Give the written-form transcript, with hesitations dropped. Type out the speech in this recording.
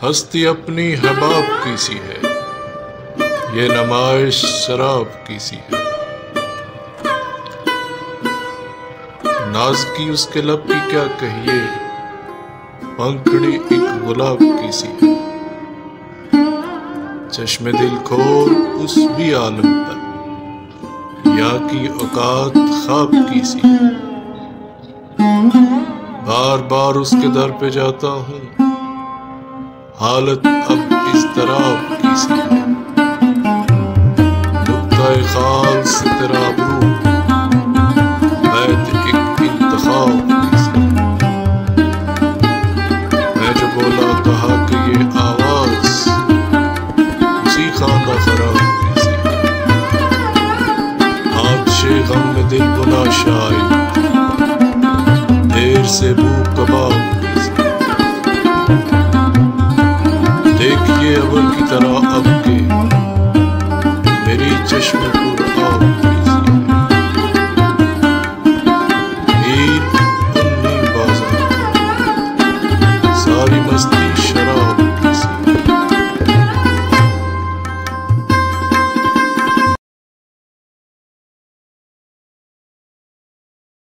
ہستی اپنی حباب کی سی ہے، یہ نمائش شراب کی سی ہے۔ ناز کی اس کے لب کی کیا کہیے، پنکھڑی ایک گلاب کی سی ہے۔ چشم دل کھول اس بھی عالم پر، یا کی اوقات خواب کی سی ہے۔ بار بار اس کے در پہ جاتا ہوں، حالت اب اضطراب کی سی ہے۔ نقطۂ خال سے تیرا ابرو، بیت ایک انتخاب کی سی ہے۔ میں جو بولا کہا کہ یہ آواز اسی خانہ خراب کی سی ہے۔ آتشِ غم میں دل بنا شاید، دیر سے بو کباب کی سی ہے۔ دیکھیے ابر کی طرح اب کے